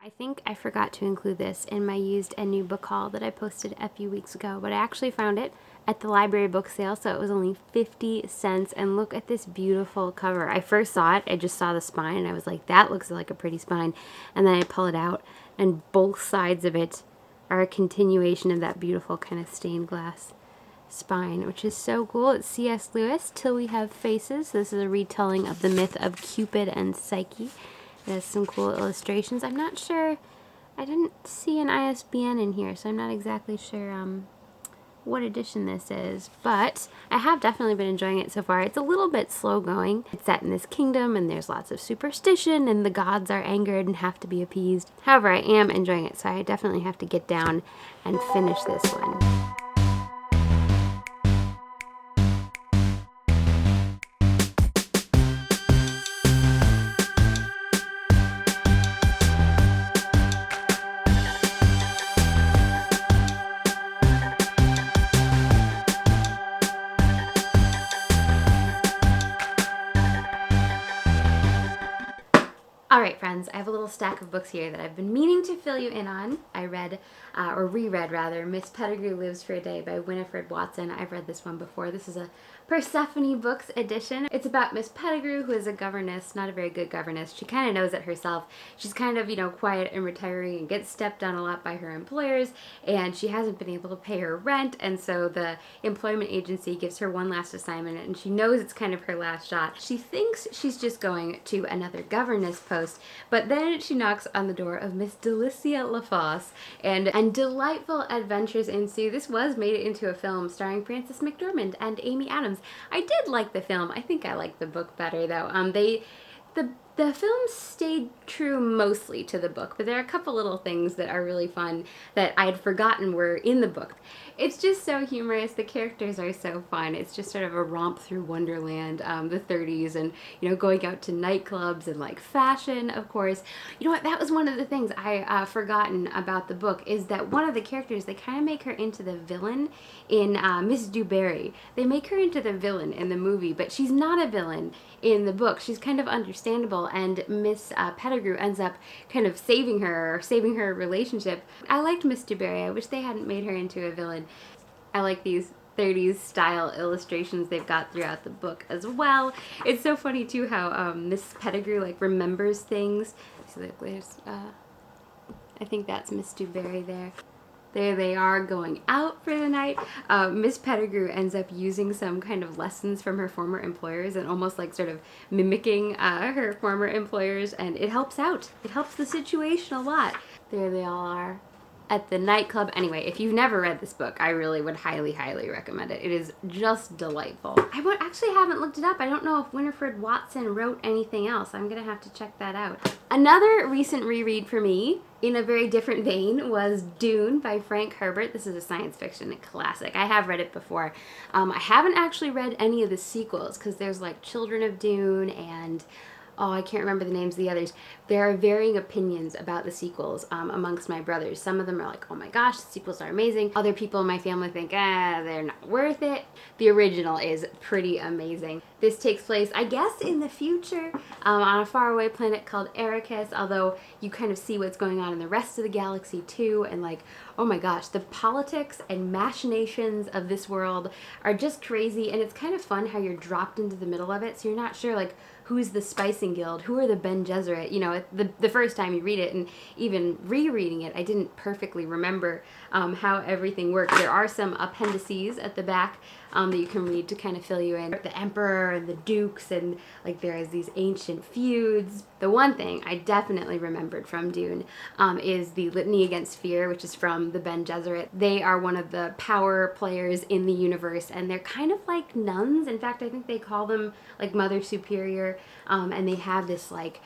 I think I forgot to include this in my used and new book haul that I posted a few weeks ago, but I actually found it at the library book sale, so it was only 50 cents, and look at this beautiful cover. I first saw it, I just saw the spine, and I was like, that looks like a pretty spine, and then I pull it out, and both sides of it are a continuation of that beautiful kind of stained glass spine, which is so cool. It's C.S. Lewis, Till We Have Faces. This is a retelling of the myth of Cupid and Psyche. It has some cool illustrations. I'm not sure, I didn't see an ISBN in here, so I'm not exactly sure what edition this is, but I have definitely been enjoying it so far. It's a little bit slow going. It's set in this kingdom, and there's lots of superstition, and the gods are angered and have to be appeased. However, I am enjoying it, so I definitely have to get down and finish this one. Alright friends, I have a little stack of books here that I've been meaning to fill you in on. I read, or reread rather, Miss Pettigrew Lives for a Day by Winifred Watson. I've read this one before. This is a Persephone Books edition. It's about Miss Pettigrew, who is a governess, not a very good governess. She kind of knows it herself. She's kind of, quiet and retiring and gets stepped on a lot by her employers, and she hasn't been able to pay her rent, and so the employment agency gives her one last assignment, and she knows it's kind of her last shot. She thinks she's just going to another governess post, but then she knocks on the door of Miss Delicia LaFosse, and delightful adventures ensue. This was made into a film starring Frances McDormand and Amy Adams. I did like the film. I think I liked the book better though. The film stayed true mostly to the book, but there are a couple little things that are really fun that I'd forgotten were in the book. It's just so humorous. The characters are so fun. It's just sort of a romp through Wonderland, the 30s, and going out to nightclubs and like fashion, of course. You know what? That was one of the things I forgotten about the book, is that one of the characters, they kind of make her into the villain in Miss Dubarry. They make her into the villain in the movie, but she's not a villain in the book. She's kind of understandable, and Miss Pettigrew ends up kind of saving her relationship. I liked Miss Dubarry. I wish they hadn't made her into a villain. I like these 30s style illustrations they've got throughout the book as well. It's so funny too how Miss Pettigrew like remembers things. So there's I think that's Miss Dubarry there. There they are going out for the night. Miss Pettigrew ends up using some kind of lessons from her former employers and almost like sort of mimicking her former employers, and it helps out. It helps the situation a lot. There they all are at the nightclub. Anyway, if you've never read this book, I really would highly, highly recommend it. It is just delightful. I actually haven't looked it up. I don't know if Winifred Watson wrote anything else. I'm gonna have to check that out. Another recent reread for me, in a very different vein, was Dune by Frank Herbert. This is a science fiction classic. I have read it before. I haven't actually read any of the sequels, because there's like Children of Dune and I can't remember the names of the others. There are varying opinions about the sequels amongst my brothers. Some of them are like, oh my gosh, the sequels are amazing. Other people in my family think, they're not worth it. The original is pretty amazing. This takes place, I guess, in the future on a faraway planet called Arrakis, although you kind of see what's going on in the rest of the galaxy too, and like, oh my gosh, the politics and machinations of this world are just crazy, and it's kind of fun how you're dropped into the middle of it, so you're not sure like, who's the Spicing Guild? Who are the Bene Gesserit? The first time you read it, and even rereading it, I didn't perfectly remember how everything worked. There are some appendices at the back that you can read to kind of fill you in. The Emperor and the Dukes, and like there is these ancient feuds. The one thing I definitely remembered from Dune is the Litany Against Fear, which is from the Bene Gesserit. They are one of the power players in the universe, and they're kind of like nuns. In fact, I think they call them like Mother Superior, and they have this like,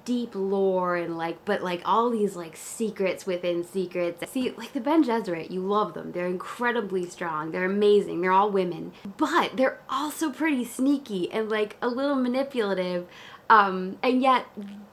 deep lore and but all these like secrets within secrets. See, like the Bene Gesserit, you love them. They're incredibly strong. They're amazing. They're all women, but they're also pretty sneaky and like a little manipulative, and yet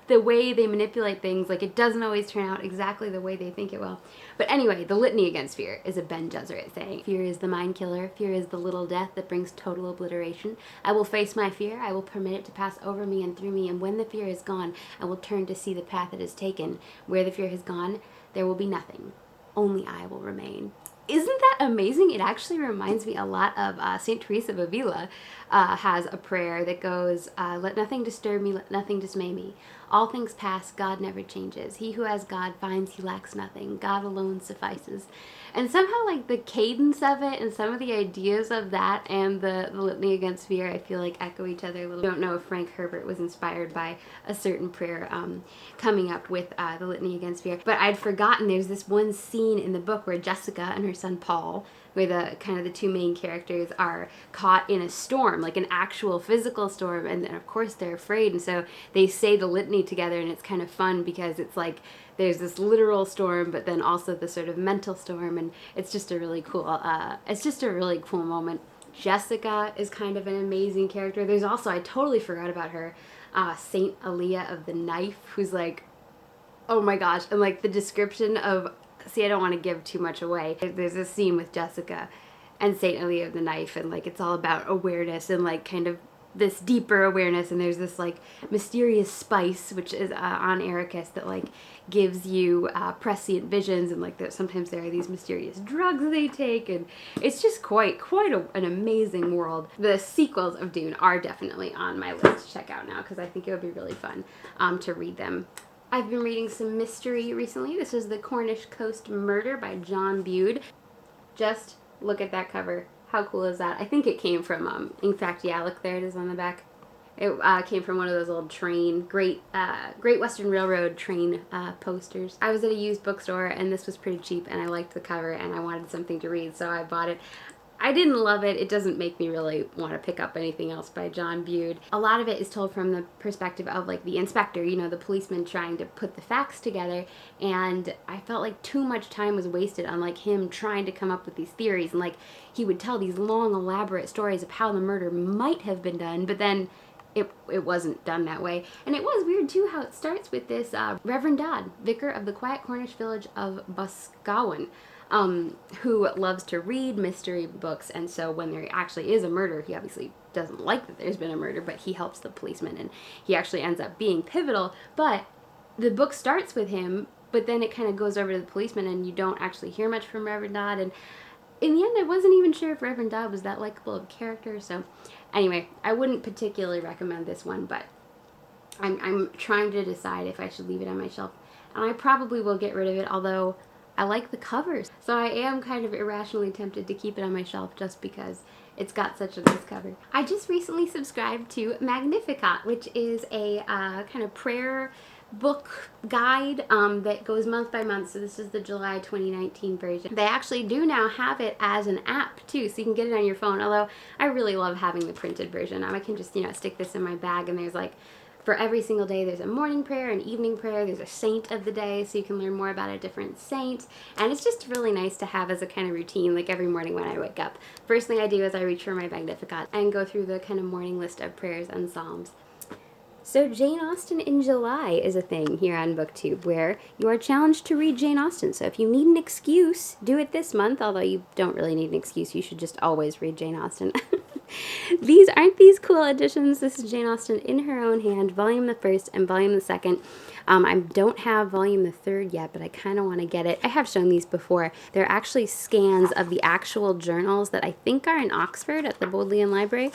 the way they manipulate things, like it doesn't always turn out exactly the way they think it will. But anyway, the litany against fear is a Bene Gesserit saying. Fear is the mind killer. Fear is the little death that brings total obliteration. I will face my fear. I will permit it to pass over me and through me. And when the fear is gone, I will turn to see the path it has taken. Where the fear has gone, there will be nothing. Only I will remain. Isn't that amazing? It actually reminds me a lot of St. Teresa of Avila has a prayer that goes, let nothing disturb me, let nothing dismay me. All things pass, God never changes. He who has God finds he lacks nothing. God alone suffices. And somehow, like, the cadence of it and some of the ideas of that and the litany against fear, I feel like echo each other a little. I don't know if Frank Herbert was inspired by a certain prayer coming up with the litany against fear, but I'd forgotten there's this one scene in the book where Jessica and her son Paul, where the two main characters are caught in a storm, like an actual physical storm, and then of course they're afraid, and so they say the litany together, and it's kind of fun because it's like there's this literal storm, but then also the sort of mental storm, and it's just a really cool moment. Jessica is kind of an amazing character. There's also, I totally forgot about her, Saint Aaliyah of the Knife, who's like, oh my gosh, and like the description of, see, I don't want to give too much away. There's a scene with Jessica and Saint Aaliyah of the Knife, and like it's all about awareness and like kind of this deeper awareness, and there's this like mysterious spice which is on Ericus that like gives you prescient visions, and like sometimes there are these mysterious drugs they take, and it's just quite an amazing world. The sequels of Dune are definitely on my list to check out now because I think it would be really fun to read them. I've been reading some mystery recently. This is The Cornish Coast Murder by John Bude. Just look at that cover. How cool is that? I think it came from, in fact, yeah, look, there it is on the back. It came from one of those old Great Western Railroad train posters. I was at a used bookstore, and this was pretty cheap, and I liked the cover, and I wanted something to read, so I bought it. I didn't love it. It doesn't make me really want to pick up anything else by John Bude. A lot of it is told from the perspective of like the inspector, you know, the policeman trying to put the facts together, and I felt like too much time was wasted on like him trying to come up with these theories, and like he would tell these long elaborate stories of how the murder might have been done, but then it wasn't done that way. And it was weird too how it starts with this Reverend Dodd, vicar of the quiet Cornish village of Boscawen, who loves to read mystery books, and so when there actually is a murder, he obviously doesn't like that there's been a murder, but he helps the policeman, and he actually ends up being pivotal. But the book starts with him, but then it kind of goes over to the policeman, and you don't actually hear much from Reverend Dodd, and in the end I wasn't even sure if Reverend Dodd was that likable of a character. So anyway, I wouldn't particularly recommend this one, but I'm trying to decide if I should leave it on my shelf, and I probably will get rid of it, although I like the covers, so I am kind of irrationally tempted to keep it on my shelf just because it's got such a nice cover. I just recently subscribed to Magnificat, which is a kind of prayer book guide that goes month by month. So this is the July 2019 version. They actually do now have it as an app too, so you can get it on your phone, although I really love having the printed version. I can just, you know, stick this in my bag, and there's like, for every single day, there's a morning prayer, an evening prayer, there's a saint of the day, so you can learn more about a different saint, and it's just really nice to have as a kind of routine, like every morning when I wake up. First thing I do is I reach for my Magnificat and go through the kind of morning list of prayers and psalms. So Jane Austen in July is a thing here on BookTube, where you are challenged to read Jane Austen. So if you need an excuse, do it this month, although you don't really need an excuse, you should just always read Jane Austen. Aren't these cool editions? This is Jane Austen in her own hand, volume the first and volume the second. I don't have volume the third yet, but I kind of want to get it. I have shown these before. They're actually scans of the actual journals that I think are in Oxford at the Bodleian Library.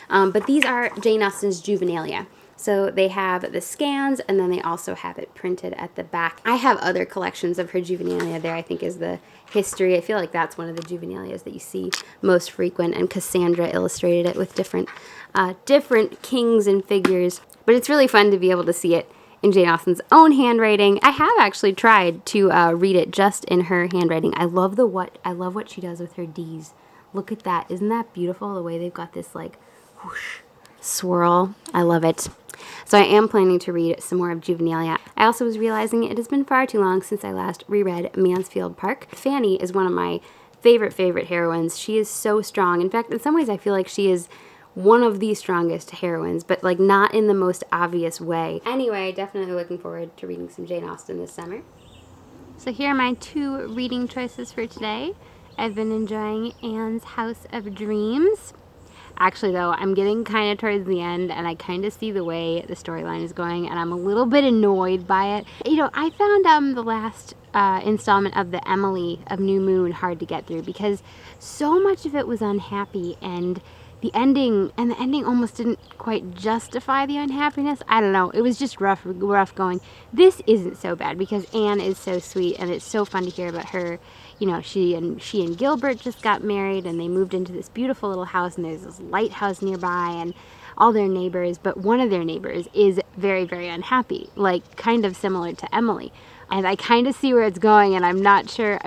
But these are Jane Austen's Juvenilia. So they have the scans, and then they also have it printed at the back. I have other collections of her Juvenilia. There, I think, is the history. I feel like that's one of the Juvenilias that you see most frequent, and Cassandra illustrated it with different kings and figures. But it's really fun to be able to see it in Jane Austen's own handwriting. I have actually tried to read it just in her handwriting. I love what she does with her D's. Look at that. Isn't that beautiful, the way they've got this like whoosh swirl? I love it. So I am planning to read some more of Juvenilia. I also was realizing it has been far too long since I last reread Mansfield Park. Fanny is one of my favorite heroines. She is so strong. In fact, in some ways I feel like she is one of the strongest heroines, but like not in the most obvious way. Anyway, definitely looking forward to reading some Jane Austen this summer. So here are my 2 reading choices for today. I've been enjoying Anne's House of Dreams. Actually, though, I'm getting kind of towards the end, and I kind of see the way the storyline is going, and I'm a little bit annoyed by it. You know, I found the last installment of the Emily of New Moon hard to get through because so much of it was unhappy, and the ending almost didn't quite justify the unhappiness. I don't know. It was just rough going. This isn't so bad because Anne is so sweet, and it's so fun to hear about her. You know, she and Gilbert just got married, and they moved into this beautiful little house, and there's this lighthouse nearby, and all their neighbors, but one of their neighbors is very, very unhappy, like kind of similar to Emily. And I kind of see where it's going, and I'm not sure.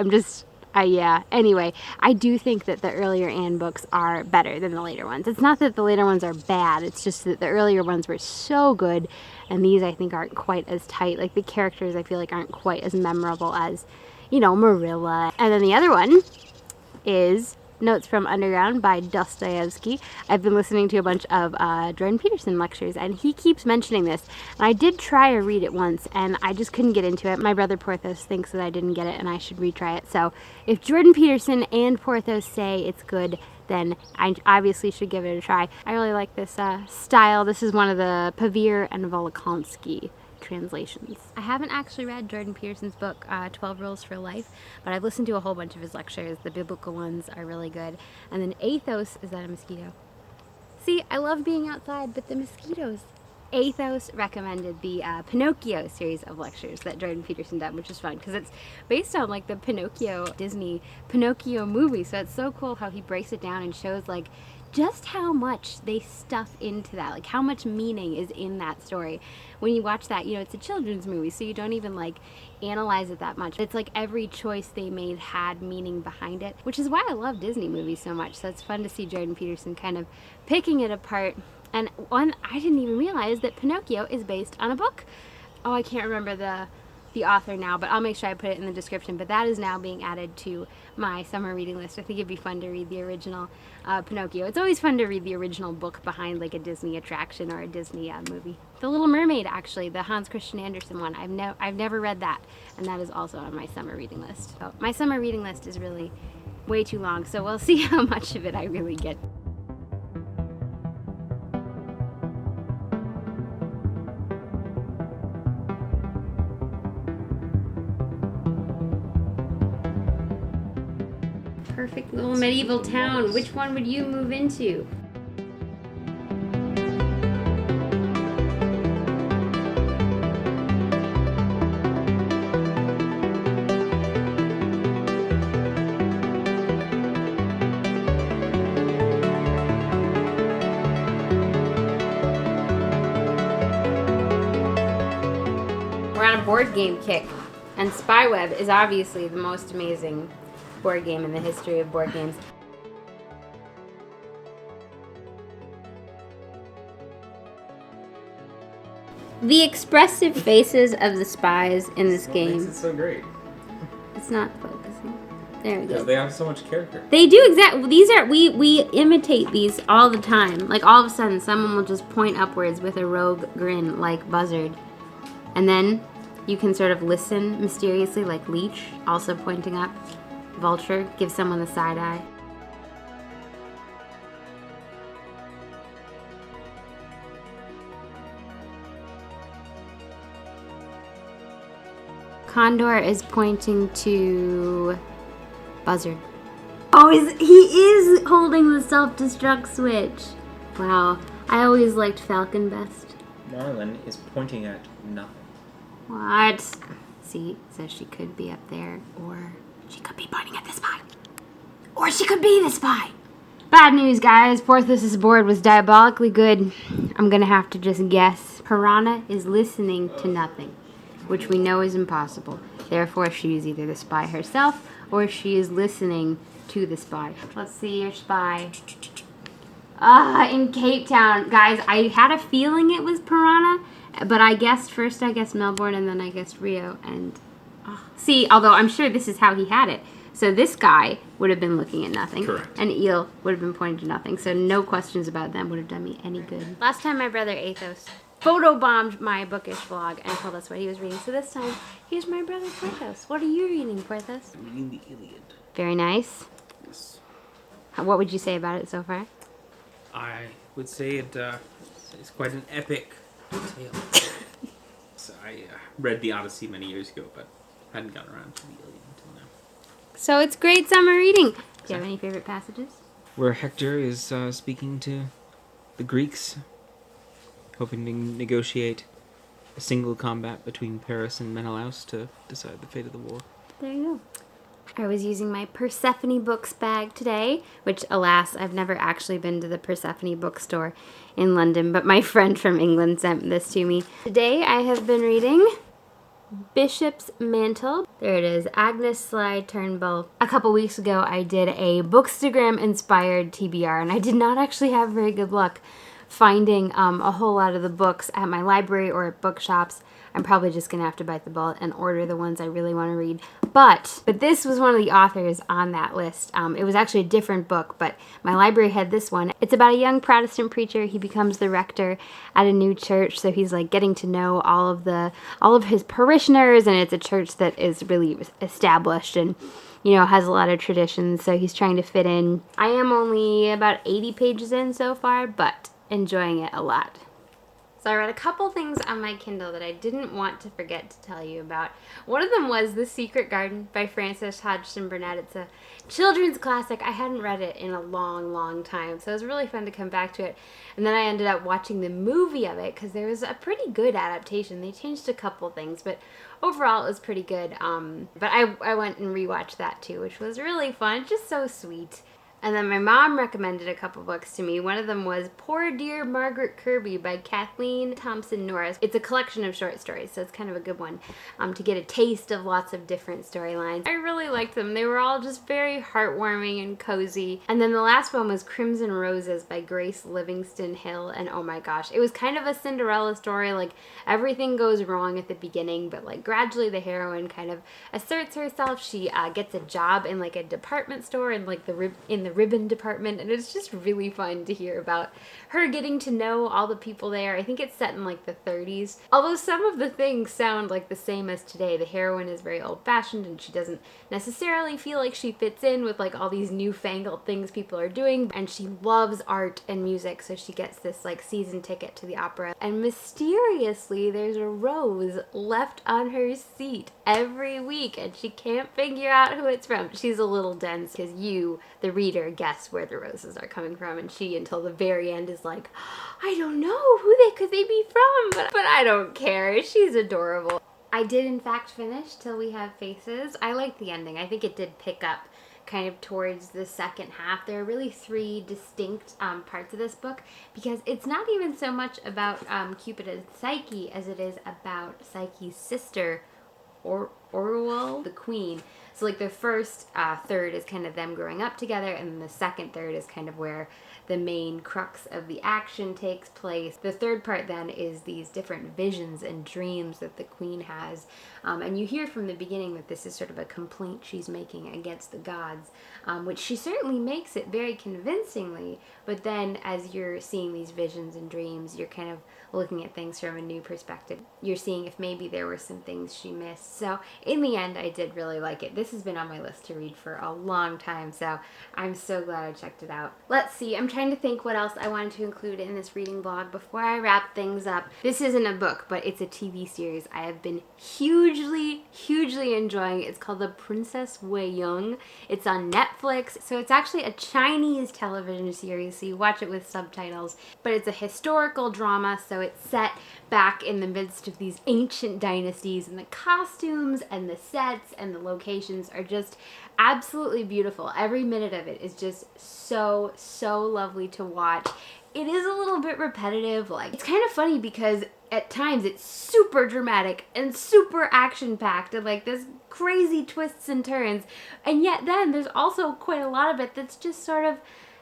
Yeah. Anyway, I do think that the earlier Anne books are better than the later ones. It's not that the later ones are bad. It's just that the earlier ones were so good, and these I think aren't quite as tight. Like the characters I feel like aren't quite as memorable as, you know, Marilla. And then the other one is Notes from Underground by Dostoevsky. I've been listening to a bunch of Jordan Peterson lectures, and he keeps mentioning this. And I did try to read it once, and I just couldn't get into it. My brother Porthos thinks that I didn't get it, and I should retry it. So if Jordan Peterson and Porthos say it's good, then I obviously should give it a try. I really like this style. This is one of the Pavir and Volokhonsky translations. I haven't actually read Jordan Peterson's book, 12 Rules for Life, but I've listened to a whole bunch of his lectures. The biblical ones are really good. And then Athos, is that a mosquito? See, I love being outside, but the mosquitoes. Athos recommended the Pinocchio series of lectures that Jordan Peterson did, which is fun because it's based on like the Disney Pinocchio movie. So it's so cool how he breaks it down and shows like just how much they stuff into that, like how much meaning is in that story. When you watch that, you know, it's a children's movie, so you don't even like analyze it that much. It's like every choice they made had meaning behind it, which is why I love Disney movies so much. So it's fun to see Jordan Peterson kind of picking it apart. And one, I didn't even realize that Pinocchio is based on a book. Oh, I can't remember the author now, but I'll make sure I put it in the description. But that is now being added to my summer reading list. I think it'd be fun to read the original Pinocchio. It's always fun to read the original book behind like a Disney attraction or a Disney movie. The Little Mermaid, actually, the Hans Christian Andersen one. I've never read that, and that is also on my summer reading list. So my summer reading list is really way too long, so we'll see how much of it I really get. Perfect little medieval town. Which one would you move into? We're on a board game kick, and Spyweb is obviously the most amazing board game in the history of board games. The expressive faces of the spies in this game. Makes it so great. It's not focusing. There we go. Because they have so much character. They do exactly. These are we imitate these all the time. Like all of a sudden, someone will just point upwards with a rogue grin, like Buzzard, and then you can sort of listen mysteriously, like Leech, also pointing up. Vulture gives someone the side eye. Condor is pointing to Buzzard. Oh, he is holding the self-destruct switch. Wow, I always liked Falcon best. Marlin is pointing at nothing. What? See, so she could be up there, or she could be pointing at the spy. Or she could be the spy. Bad news, guys. Porthos's board was diabolically good. I'm gonna have to just guess. Piranha is listening to nothing, which we know is impossible. Therefore, she is either the spy herself, or she is listening to the spy. Let's see your spy. In Cape Town. Guys, I had a feeling it was Piranha, but I guessed first, Melbourne, and then I guessed Rio, and... see, although I'm sure this is how he had it. So this guy would have been looking at nothing. Correct. And eel would have been pointing to nothing. So no questions about them would have done me any good. Last time my brother Athos photobombed my bookish vlog and told us what he was reading. So this time, here's my brother Porthos. What are you reading, Porthos? I'm reading the Iliad. Very nice. Yes. What would you say about it so far? I would say it's quite an epic tale. So I read the Odyssey many years ago, but hadn't gotten around to the Iliad until now. So it's great summer reading. Do you have any favorite passages? Where Hector is speaking to the Greeks, hoping to negotiate a single combat between Paris and Menelaus to decide the fate of the war. There you go. I was using my Persephone books bag today, which, alas, I've never actually been to the Persephone bookstore in London, but my friend from England sent this to me. Today I have been reading Bishop's Mantle. There it is, Agnes Sly Turnbull. A couple weeks ago I did a Bookstagram-inspired TBR, and I did not actually have very good luck finding a whole lot of the books at my library or at bookshops. I'm probably just going to have to bite the bullet and order the ones I really want to read. But this was one of the authors on that list. It was actually a different book, but my library had this one. It's about a young Protestant preacher. He becomes the rector at a new church, so he's like getting to know all of his parishioners, and it's a church that is really established and, you know, has a lot of traditions, so he's trying to fit in. I am only about 80 pages in so far, but enjoying it a lot. So I read a couple things on my Kindle that I didn't want to forget to tell you about. One of them was The Secret Garden by Frances Hodgson Burnett. It's a children's classic. I hadn't read it in a long, long time, so it was really fun to come back to it. And then I ended up watching the movie of it because there was a pretty good adaptation. They changed a couple things, but overall it was pretty good. But I went and rewatched that too, which was really fun. Just so sweet. And then my mom recommended a couple books to me. One of them was Poor Dear Margaret Kirby by Kathleen Thompson Norris. It's a collection of short stories, so it's kind of a good one to get a taste of lots of different storylines. I really liked them. They were all just very heartwarming and cozy. And then the last one was Crimson Roses by Grace Livingston Hill. And oh my gosh, it was kind of a Cinderella story. Like, everything goes wrong at the beginning, but like gradually the heroine kind of asserts herself. She gets a job in like a department store in like the ribbon department, and it's just really fun to hear about her getting to know all the people there. I think it's set in like the 30s. Although some of the things sound like the same as today. The heroine is very old-fashioned and she doesn't necessarily feel like she fits in with like all these newfangled things people are doing, and she loves art and music, so she gets this like season ticket to the opera, and mysteriously there's a rose left on her seat every week and she can't figure out who it's from. She's a little dense because you, the reader, guess where the roses are coming from, and she, until the very end, is like, I don't know who could they be from, but I don't care. She's adorable. I did in fact finish Till We Have Faces. I liked the ending. I think it did pick up kind of towards the second half. There are really three distinct parts of this book, because it's not even so much about Cupid and Psyche as it is about Psyche's sister, Orwell, the queen. So like the first third is kind of them growing up together, and then the second third is kind of where the main crux of the action takes place. The third part then is these different visions and dreams that the queen has. And you hear from the beginning that this is sort of a complaint she's making against the gods, which she certainly makes it very convincingly, but then as you're seeing these visions and dreams, you're kind of looking at things from a new perspective. You're seeing if maybe there were some things she missed. So in the end, I did really like it. This has been on my list to read for a long time, so I'm so glad I checked it out. Let's see, I'm trying to think what else I wanted to include in this reading vlog before I wrap things up. This isn't a book, but it's a TV series I have been hugely enjoying. It's called The Princess Weiyoung. It's on Netflix, so it's actually a Chinese television series, so you watch it with subtitles, but it's a historical drama, so it's set back in the midst of these ancient dynasties, and the costumes and the sets and the locations are just absolutely beautiful. Every minute of it is just so lovely to watch. It is a little bit repetitive. Like, it's kind of funny because at times it's super dramatic and super action-packed and like this crazy twists and turns, and yet then there's also quite a lot of it that's just sort of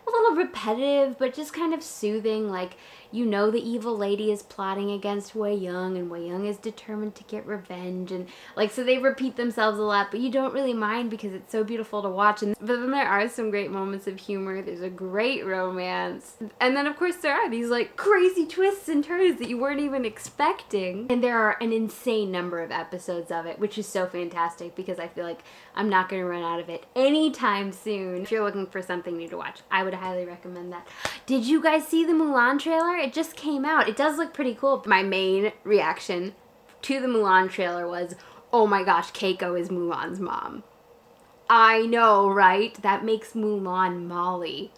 a little repetitive, but just kind of soothing. Like, you know the evil lady is plotting against Weiyoung, and Weiyoung is determined to get revenge, and like, so they repeat themselves a lot, but you don't really mind because it's so beautiful to watch. And but then there are some great moments of humor. There's a great romance, and then of course there are these like crazy twists and turns that you weren't even expecting, and there are an insane number of episodes of it, which is so fantastic because I feel like I'm not going to run out of it anytime soon. If you're looking for something new to watch, I would highly recommend that. Did you guys see the Mulan trailer? It just came out. It does look pretty cool. My main reaction to the Mulan trailer was, oh my gosh, Keiko is Mulan's mom. I know, right? That makes Mulan Molly.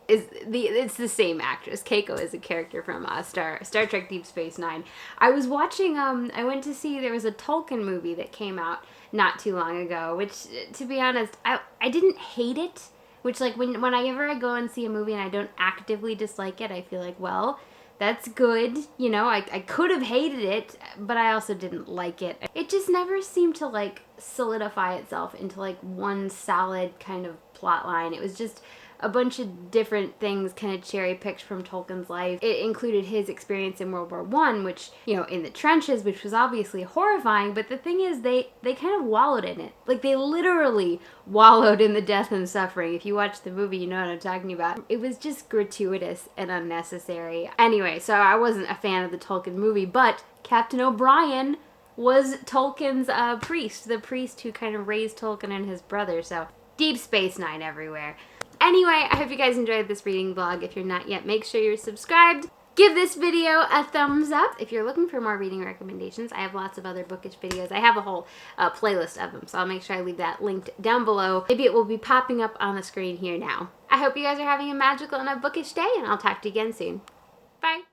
It's the same actress. Keiko is a character from Star Trek Deep Space Nine. I was watching, I went to see, there was a Tolkien movie that came out not too long ago, which, to be honest, I didn't hate it, which, like, whenever I go and see a movie and I don't actively dislike it, I feel like, well, that's good, you know, I could have hated it, but I also didn't like it. It just never seemed to, like, solidify itself into, like, one solid kind of plot line. It was just a bunch of different things kind of cherry-picked from Tolkien's life. It included his experience in World War I, which, you know, in the trenches, which was obviously horrifying, but the thing is, they kind of wallowed in it. Like, they literally wallowed in the death and suffering. If you watch the movie, you know what I'm talking about. It was just gratuitous and unnecessary. Anyway, so I wasn't a fan of the Tolkien movie, but Captain O'Brien was Tolkien's priest, the priest who kind of raised Tolkien and his brother, so Deep Space Nine everywhere. Anyway, I hope you guys enjoyed this reading vlog. If you're not yet, make sure you're subscribed. Give this video a thumbs up. If you're looking for more reading recommendations, I have lots of other bookish videos. I have a whole playlist of them, so I'll make sure I leave that linked down below. Maybe it will be popping up on the screen here now. I hope you guys are having a magical and a bookish day, and I'll talk to you again soon. Bye.